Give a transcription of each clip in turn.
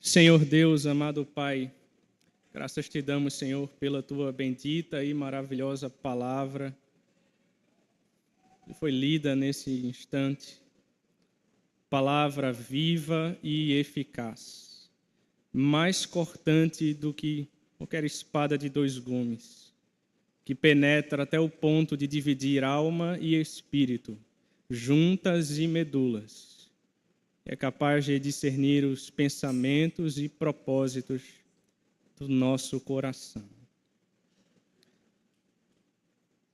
Senhor Deus, amado Pai, graças te damos, Senhor, pela tua bendita e maravilhosa palavra que foi lida nesse instante. Palavra viva e eficaz, mais cortante do que qualquer espada de dois gumes, que penetra até o ponto de dividir alma e espírito, juntas e medulas. É capaz de discernir os pensamentos e propósitos do nosso coração.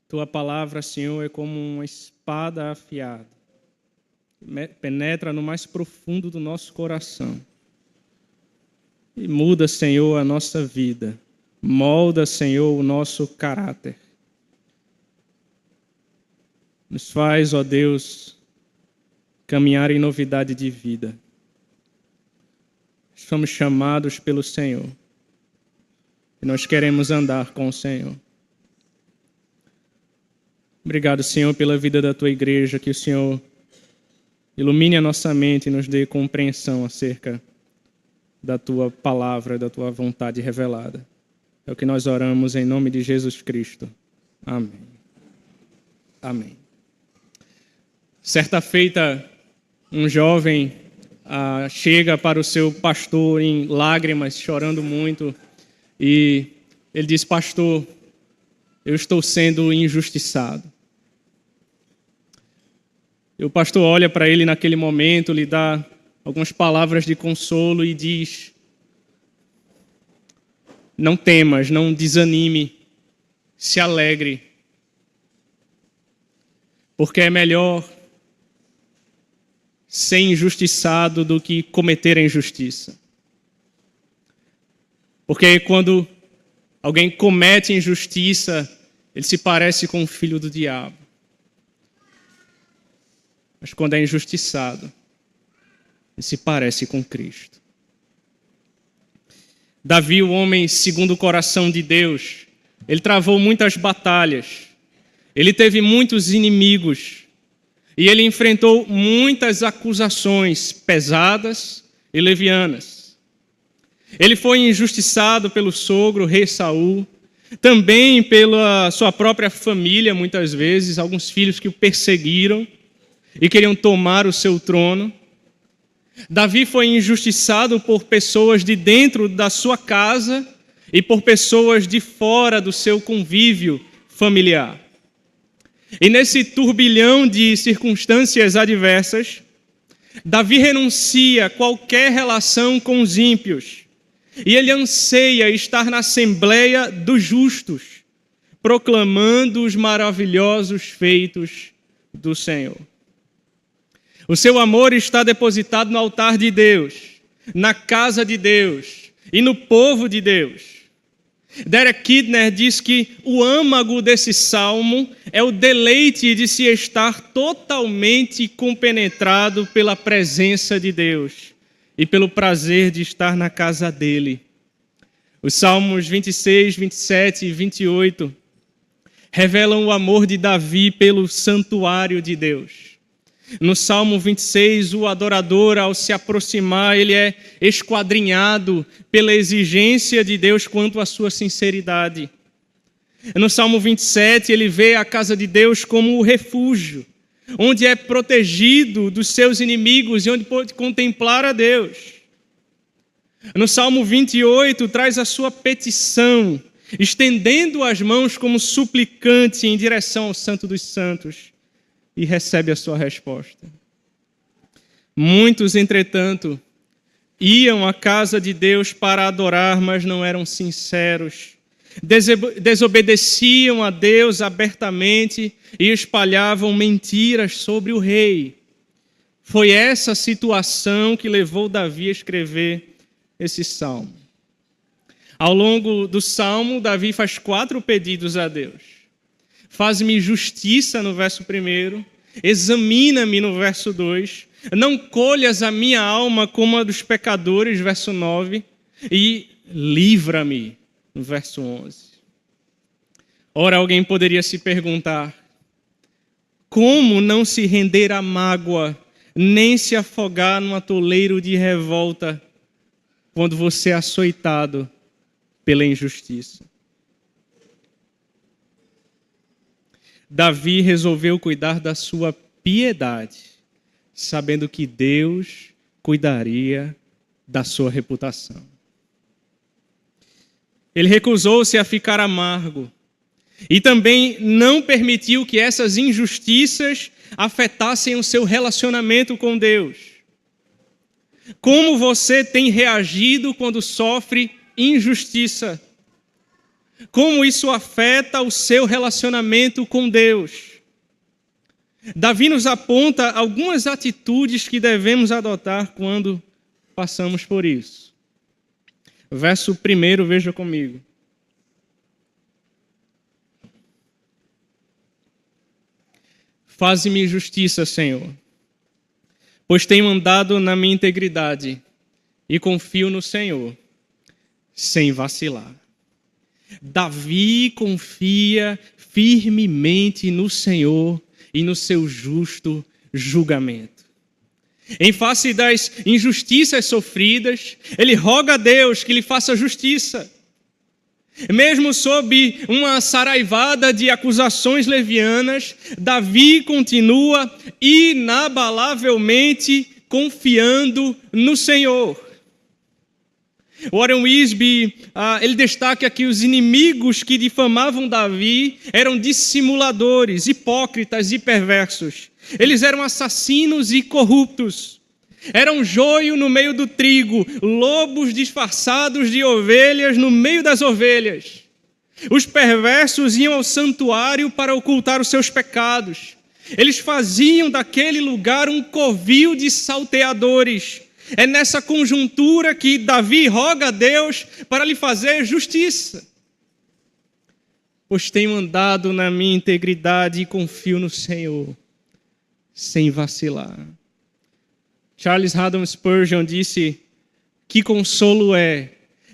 Tua palavra, Senhor, é como uma espada afiada, penetra no mais profundo do nosso coração e muda, Senhor, a nossa vida, molda, Senhor, o nosso caráter. Nos faz, ó Deus, caminhar em novidade de vida. Somos chamados pelo Senhor e nós queremos andar com o Senhor. Obrigado, Senhor, pela vida da Tua igreja, que o Senhor ilumine a nossa mente e nos dê compreensão acerca da Tua palavra, da Tua vontade revelada. É o que nós oramos em nome de Jesus Cristo. Amém. Amém. Certa feita, um jovem chega para o seu pastor em lágrimas, chorando muito, e ele diz: pastor, eu estou sendo injustiçado. E o pastor olha para ele naquele momento, lhe dá algumas palavras de consolo e diz: não temas, não desanime, se alegre, porque é melhor ser injustiçado do que cometer a injustiça. Porque quando alguém comete injustiça, ele se parece com o filho do diabo. Mas quando é injustiçado, ele se parece com Cristo. Davi, o homem segundo o coração de Deus, ele travou muitas batalhas, ele teve muitos inimigos e ele enfrentou muitas acusações pesadas e levianas. Ele foi injustiçado pelo sogro, rei Saul, também pela sua própria família, muitas vezes, alguns filhos que o perseguiram e queriam tomar o seu trono. Davi foi injustiçado por pessoas de dentro da sua casa e por pessoas de fora do seu convívio familiar. E nesse turbilhão de circunstâncias adversas, Davi renuncia a qualquer relação com os ímpios e ele anseia estar na assembleia dos justos, proclamando os maravilhosos feitos do Senhor. O seu amor está depositado no altar de Deus, na casa de Deus e no povo de Deus. Derek Kidner diz que o âmago desse salmo é o deleite de se estar totalmente compenetrado pela presença de Deus e pelo prazer de estar na casa dele. Os salmos 26, 27 e 28 revelam o amor de Davi pelo santuário de Deus. No Salmo 26, o adorador, ao se aproximar, ele é esquadrinhado pela exigência de Deus quanto à sua sinceridade. No Salmo 27, ele vê a casa de Deus como o refúgio, onde é protegido dos seus inimigos e onde pode contemplar a Deus. No Salmo 28, traz a sua petição, estendendo as mãos como suplicante em direção ao Santo dos Santos. E recebe a sua resposta. Muitos, entretanto, iam à casa de Deus para adorar, mas não eram sinceros. Desobedeciam a Deus abertamente e espalhavam mentiras sobre o rei. Foi essa situação que levou Davi a escrever esse salmo. Ao longo do salmo, Davi faz 4 pedidos a Deus. Faz-me justiça no verso 1, examina-me no verso 2, não colhas a minha alma como a dos pecadores, verso 9, e livra-me, no verso 11. Ora, alguém poderia se perguntar: como não se render à mágoa, nem se afogar num atoleiro de revolta? quando você é açoitado pela injustiça. Davi resolveu cuidar da sua piedade, sabendo que Deus cuidaria da sua reputação. Ele recusou-se a ficar amargo e também não permitiu que essas injustiças afetassem o seu relacionamento com Deus. Como você tem reagido quando sofre injustiça? Como isso afeta o seu relacionamento com Deus? Davi nos aponta algumas atitudes que devemos adotar quando passamos por isso. Verso 1, veja comigo. Faze-me justiça, Senhor, pois tenho andado na minha integridade e confio no Senhor, sem vacilar. Davi confia firmemente no Senhor e no seu justo julgamento. Em face das injustiças sofridas, ele roga a Deus que lhe faça justiça. Mesmo sob uma saraivada de acusações levianas, Davi continua inabalavelmente confiando no Senhor. Warren Wiersbe, ele destaca que os inimigos que difamavam Davi eram dissimuladores, hipócritas e perversos. Eles eram assassinos e corruptos. Eram joio no meio do trigo, lobos disfarçados de ovelhas no meio das ovelhas. Os perversos iam ao santuário para ocultar os seus pecados. Eles faziam daquele lugar um covil de salteadores. É nessa conjuntura que Davi roga a Deus para lhe fazer justiça. Pois tenho andado na minha integridade e confio no Senhor, sem vacilar. Charles Haddon Spurgeon disse: que consolo é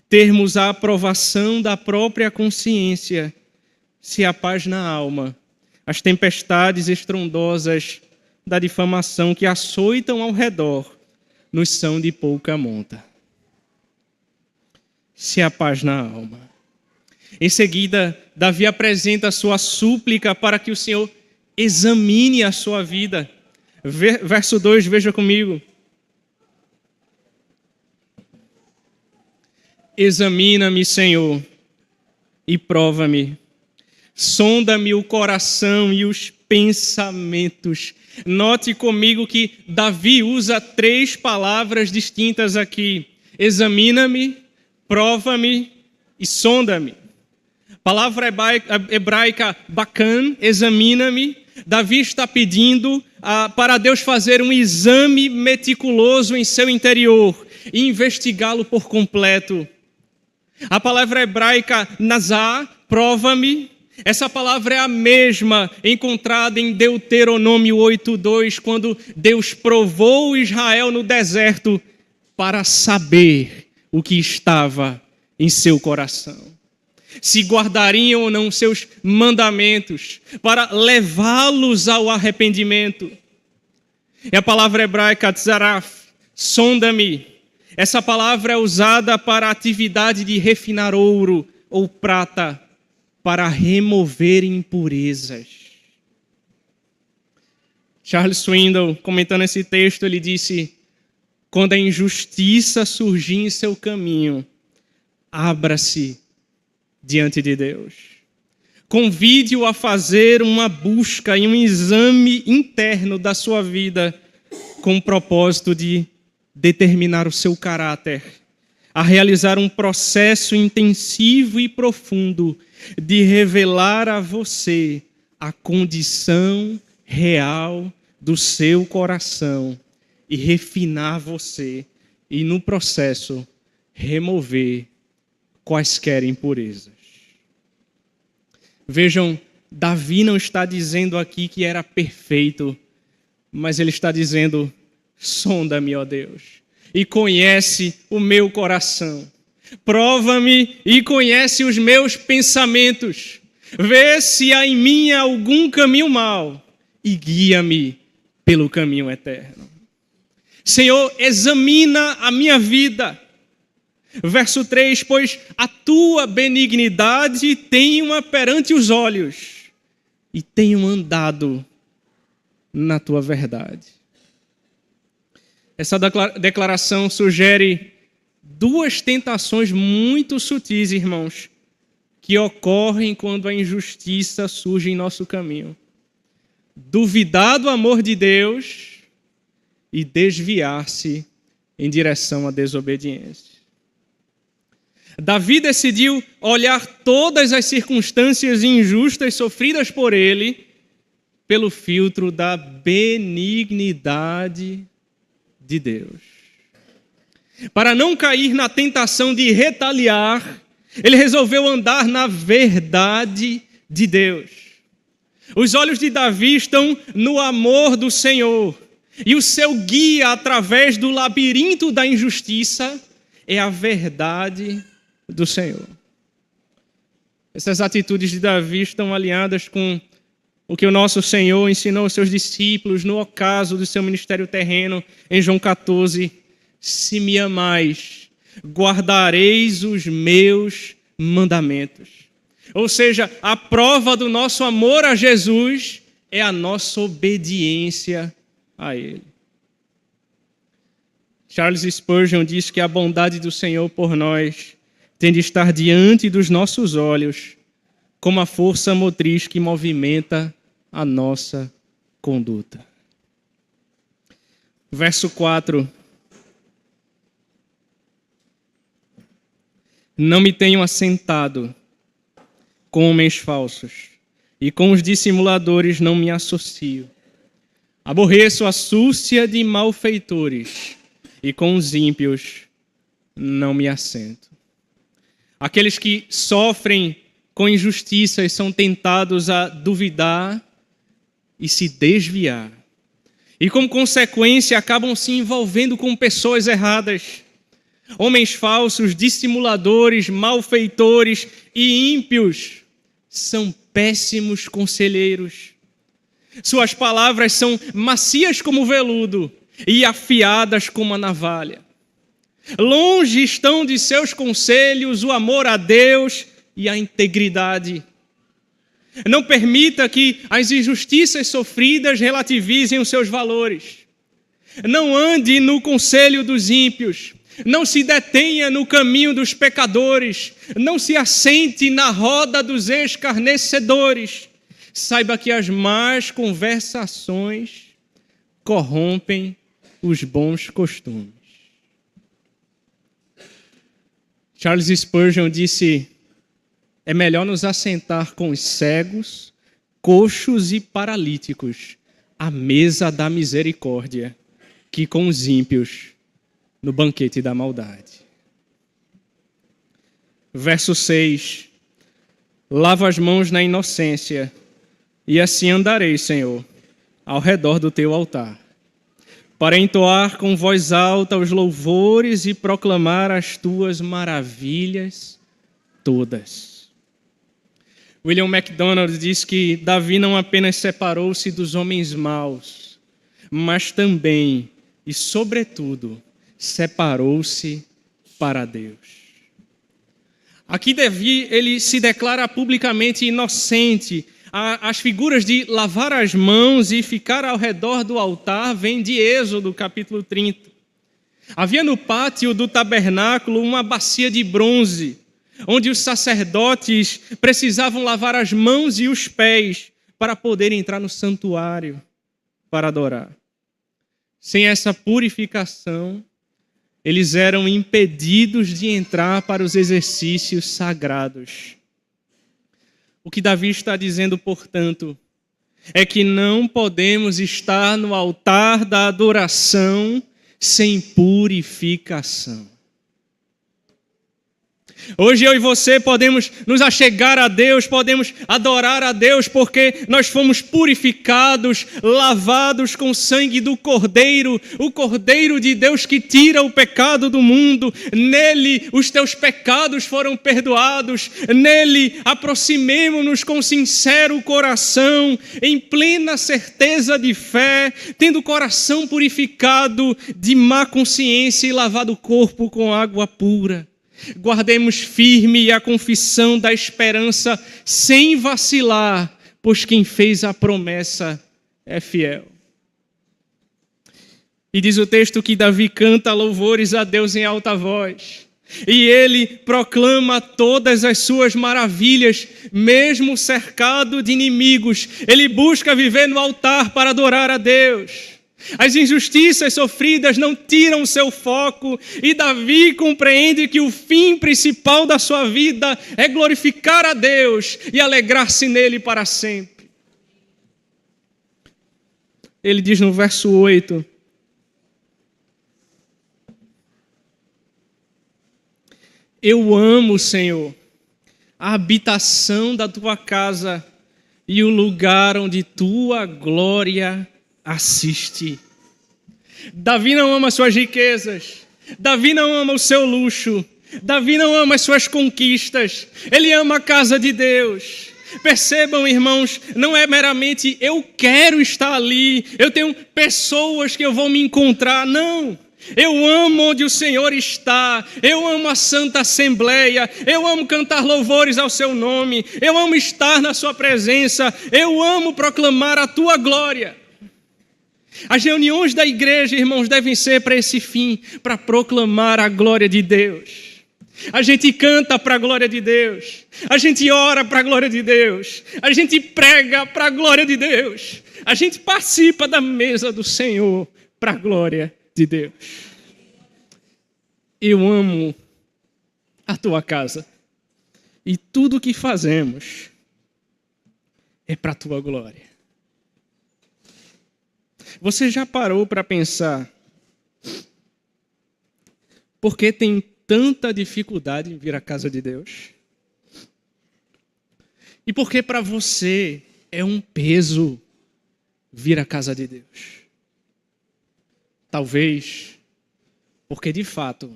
termos a aprovação da própria consciência, se a paz na alma, as tempestades estrondosas da difamação que açoitam ao redor, nos são de pouca monta. Se a paz na alma. Em seguida, Davi apresenta a sua súplica para que o Senhor examine a sua vida. Verso 2, veja comigo. Examina-me, Senhor, e prova-me. Sonda-me o coração e os pensamentos. Note comigo que Davi usa 3 palavras distintas aqui. Examina-me, prova-me e sonda-me. Palavra hebraica bacan, examina-me. Davi está pedindo para Deus fazer um exame meticuloso em seu interior e investigá-lo por completo. A palavra hebraica nazá, prova-me. Essa palavra é a mesma encontrada em Deuteronômio 8:2, quando Deus provou Israel no deserto para saber o que estava em seu coração. Se guardariam ou não seus mandamentos para levá-los ao arrependimento. É a palavra hebraica tzaraf, sonda-me. Essa palavra é usada para a atividade de refinar ouro ou prata, para remover impurezas. Charles Swindoll, comentando esse texto, ele disse: quando a injustiça surgir em seu caminho, abra-se diante de Deus. Convide-o a fazer uma busca e um exame interno da sua vida, com o propósito de determinar o seu caráter, a realizar um processo intensivo e profundo de revelar a você a condição real do seu coração e refinar você e, no processo, remover quaisquer impurezas. Vejam, Davi não está dizendo aqui que era perfeito, mas ele está dizendo: sonda-me, ó Deus, e conhece o meu coração. Prova-me e conhece os meus pensamentos. Vê se há em mim algum caminho mau e guia-me pelo caminho eterno. Senhor, examina a minha vida. Verso 3, pois a tua benignidade tenho perante os olhos e tenho andado na tua verdade. Essa declaração sugere duas tentações muito sutis, irmãos, que ocorrem quando a injustiça surge em nosso caminho. Duvidar do amor de Deus e desviar-se em direção à desobediência. Davi decidiu olhar todas as circunstâncias injustas sofridas por ele pelo filtro da benignidade de Deus. Para não cair na tentação de retaliar, ele resolveu andar na verdade de Deus. Os olhos de Davi estão no amor do Senhor, e o seu guia através do labirinto da injustiça é a verdade do Senhor. Essas atitudes de Davi estão alinhadas com o que o nosso Senhor ensinou aos seus discípulos no ocaso do seu ministério terreno, em João 14. Se me amais, guardareis os meus mandamentos. Ou seja, a prova do nosso amor a Jesus é a nossa obediência a Ele. Charles Spurgeon diz que a bondade do Senhor por nós tem de estar diante dos nossos olhos como a força motriz que movimenta a nossa conduta. Verso 4. Não me tenho assentado com homens falsos, e com os dissimuladores não me associo. Aborreço a súcia de malfeitores, e com os ímpios não me assento. Aqueles que sofrem com injustiças são tentados a duvidar e se desviar. E como consequência acabam se envolvendo com pessoas erradas. Homens falsos, dissimuladores, malfeitores e ímpios são péssimos conselheiros. Suas palavras são macias como veludo e afiadas como a navalha. Longe estão de seus conselhos o amor a Deus e a integridade. Não permita que as injustiças sofridas relativizem os seus valores. Não ande no conselho dos ímpios. Não se detenha no caminho dos pecadores. Não se assente na roda dos escarnecedores. Saiba que as más conversações corrompem os bons costumes. Charles Spurgeon disse: é melhor nos assentar com os cegos, coxos e paralíticos à mesa da misericórdia que com os ímpios no banquete da maldade. Verso 6. Lava as mãos na inocência, e assim andarei, Senhor, ao redor do teu altar, para entoar com voz alta os louvores e proclamar as tuas maravilhas todas. William MacDonald diz que Davi não apenas separou-se dos homens maus, mas também e, sobretudo, separou-se para Deus. Aqui Davi, ele se declara publicamente inocente. As figuras de lavar as mãos e ficar ao redor do altar vêm de Êxodo, capítulo 30. Havia no pátio do tabernáculo uma bacia de bronze, onde os sacerdotes precisavam lavar as mãos e os pés para poder entrar no santuário para adorar. Sem essa purificação, eles eram impedidos de entrar para os exercícios sagrados. O que Davi está dizendo, portanto, é que não podemos estar no altar da adoração sem purificação. Hoje eu e você podemos nos achegar a Deus, podemos adorar a Deus porque nós fomos purificados, lavados com o sangue do Cordeiro, o Cordeiro de Deus que tira o pecado do mundo. Nele os teus pecados foram perdoados, nele aproximemo-nos com sincero coração, em plena certeza de fé, tendo o coração purificado de má consciência e lavado o corpo com água pura. Guardemos firme a confissão da esperança sem vacilar, pois quem fez a promessa é fiel. E diz o texto que Davi canta louvores a Deus em alta voz. E ele proclama todas as suas maravilhas, mesmo cercado de inimigos. Ele busca viver no altar para adorar a Deus. As injustiças sofridas não tiram seu foco, e Davi compreende que o fim principal da sua vida é glorificar a Deus e alegrar-se nele para sempre. Ele diz no verso 8: eu amo, Senhor, a habitação da tua casa e o lugar onde tua glória assiste. Davi não ama suas riquezas, Davi não ama o seu luxo, Davi não ama as suas conquistas, ele ama a casa de Deus. Percebam, irmãos, não é meramente eu quero estar ali, eu tenho pessoas que eu vou me encontrar, não. Eu amo onde o Senhor está, eu amo a Santa Assembleia, eu amo cantar louvores ao seu nome, eu amo estar na sua presença, eu amo proclamar a tua glória. As reuniões da igreja, irmãos, devem ser para esse fim, para proclamar a glória de Deus. A gente canta para a glória de Deus, a gente ora para a glória de Deus, a gente prega para a glória de Deus, a gente participa da mesa do Senhor para a glória de Deus. Eu amo a tua casa e tudo o que fazemos é para a tua glória. Você já parou para pensar por que tem tanta dificuldade em vir à casa de Deus? E por que para você é um peso vir à casa de Deus? Talvez porque, de fato,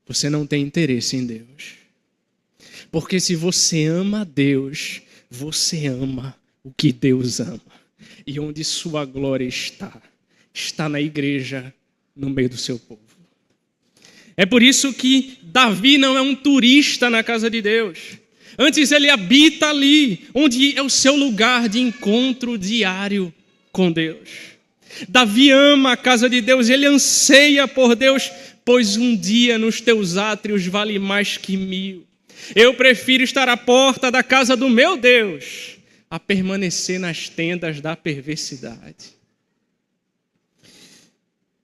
você não tem interesse em Deus. Porque se você ama a Deus, você ama o que Deus ama. E onde sua glória está na igreja, no meio do seu povo. É por isso que Davi não é um turista na casa de Deus. Antes ele habita ali, onde é o seu lugar de encontro diário com Deus. Davi ama a casa de Deus, ele anseia por Deus, pois um dia nos teus átrios vale mais que 1000. Eu prefiro estar à porta da casa do meu Deus a permanecer nas tendas da perversidade.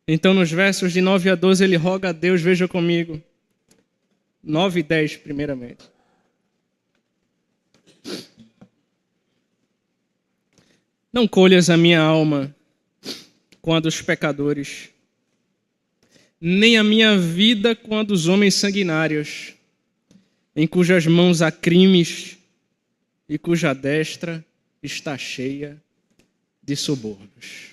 Então, nos versos de 9 a 12, ele roga a Deus, veja comigo, 9 e 10 primeiramente. Não colhas a minha alma com a dos pecadores, nem a minha vida com a dos homens sanguinários, em cujas mãos há crimes e cuja destra está cheia de subornos.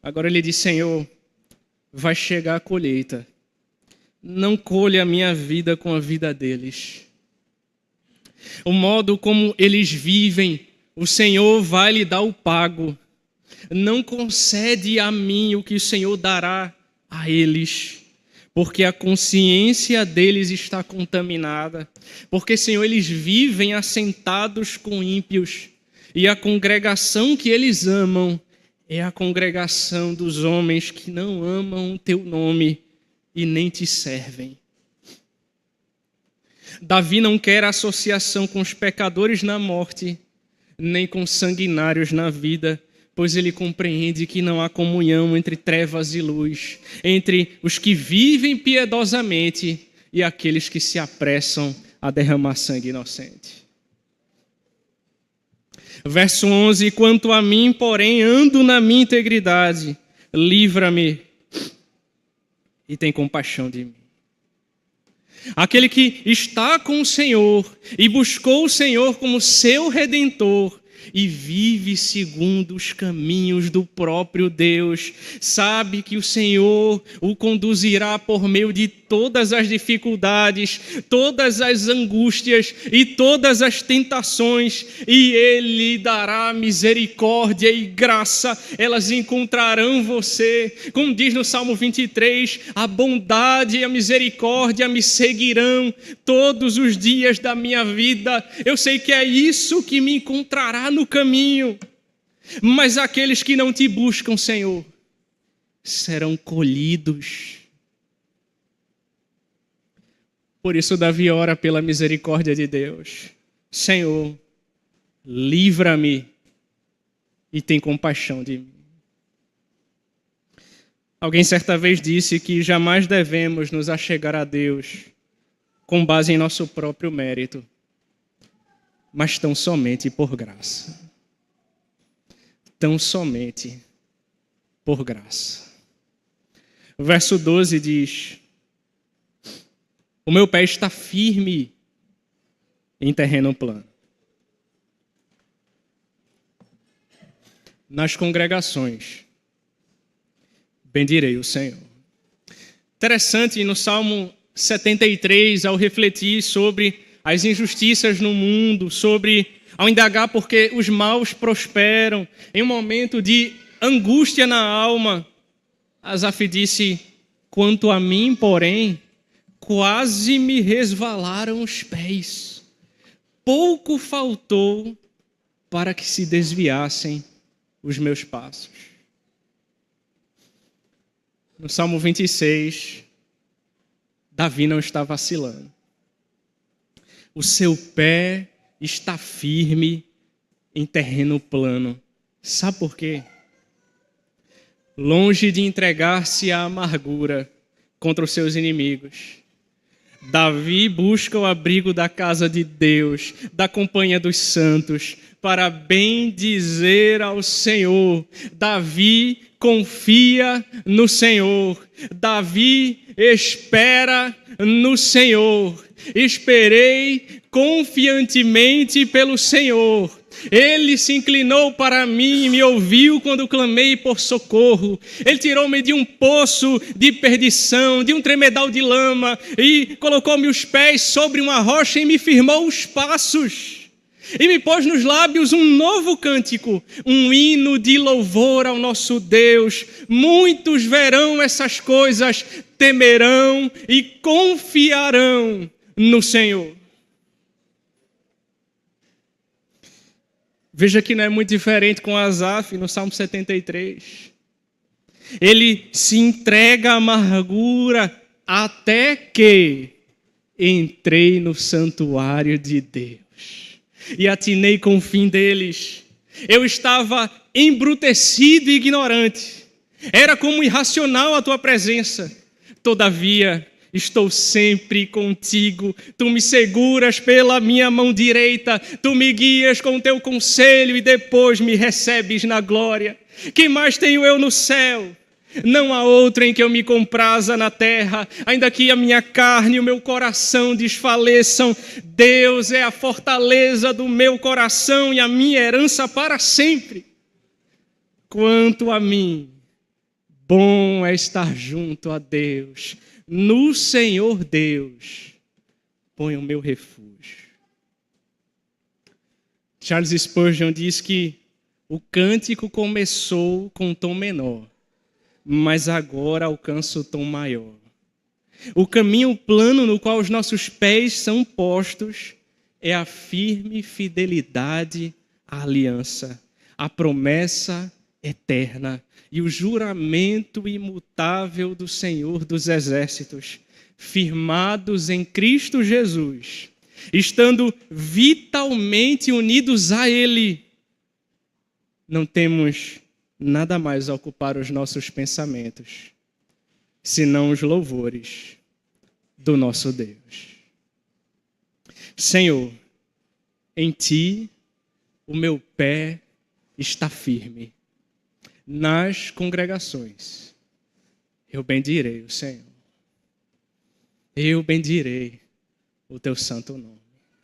Agora ele diz: Senhor, vai chegar a colheita, não colha a minha vida com a vida deles. O modo como eles vivem, o Senhor vai lhe dar o pago. Não concede a mim o que o Senhor dará a eles, porque a consciência deles está contaminada. Porque, Senhor, eles vivem assentados com ímpios, e a congregação que eles amam é a congregação dos homens que não amam o teu nome e nem te servem. Davi não quer associação com os pecadores na morte, nem com sanguinários na vida, pois ele compreende que não há comunhão entre trevas e luz, entre os que vivem piedosamente e aqueles que se apressam a derramar sangue inocente. Verso 11: quanto a mim, porém, ando na minha integridade, livra-me e tem compaixão de mim. Aquele que está com o Senhor e buscou o Senhor como seu Redentor e vive segundo os caminhos do próprio Deus, sabe que o Senhor o conduzirá por meio de todas as dificuldades, todas as angústias e todas as tentações, e Ele dará misericórdia e graça, elas encontrarão você. Como diz no Salmo 23, a bondade e a misericórdia me seguirão todos os dias da minha vida. Eu sei que é isso que me encontrará no caminho. Mas aqueles que não te buscam, Senhor, serão colhidos. Por isso Davi ora pela misericórdia de Deus. Senhor, livra-me e tem compaixão de mim. Alguém certa vez disse que jamais devemos nos achegar a Deus com base em nosso próprio mérito, mas tão somente por graça. Tão somente por graça. O verso 12 diz: o meu pé está firme em terreno plano. Nas congregações, bendirei o Senhor. Interessante, no Salmo 73, ao refletir sobre as injustiças no mundo, ao indagar porque os maus prosperam, em um momento de angústia na alma, Asaf disse: quanto a mim, porém, quase me resvalaram os pés. Pouco faltou para que se desviassem os meus passos. No Salmo 26, Davi não está vacilando. O seu pé está firme em terreno plano. Sabe por quê? Longe de entregar-se à amargura contra os seus inimigos, Davi busca o abrigo da casa de Deus, da companhia dos santos, para bendizer ao Senhor. Davi confia no Senhor. Davi espera no Senhor. Esperei confiantemente pelo Senhor. Ele se inclinou para mim e me ouviu quando clamei por socorro. Ele tirou-me de um poço de perdição, de um tremedal de lama, e colocou-me os pés sobre uma rocha e me firmou os passos. E me pôs nos lábios um novo cântico, um hino de louvor ao nosso Deus. Muitos verão essas coisas, temerão e confiarão no Senhor. Veja que não é muito diferente com Asaf no Salmo 73. Ele se entrega à amargura até que entrei no santuário de Deus e atinei com o fim deles. Eu estava embrutecido e ignorante. Era como irracional a tua presença. Todavia, estou sempre contigo, tu me seguras pela minha mão direita, tu me guias com teu conselho e depois me recebes na glória. Que mais tenho eu no céu? Não há outro em que eu me compraza na terra, ainda que a minha carne e o meu coração desfaleçam. Deus é a fortaleza do meu coração e a minha herança para sempre. Quanto a mim, bom é estar junto a Deus. No Senhor Deus, põe o meu refúgio. Charles Spurgeon diz que o cântico começou com um tom menor, mas agora alcança o tom maior. O caminho plano no qual os nossos pés são postos é a firme fidelidade à aliança, a promessa eterna e o juramento imutável do Senhor dos Exércitos, firmados em Cristo Jesus, estando vitalmente unidos a Ele. Não temos nada mais a ocupar os nossos pensamentos, senão os louvores do nosso Deus. Senhor, em Ti o meu pé está firme. Nas congregações, eu bendirei o Senhor. Eu bendirei o Teu santo nome.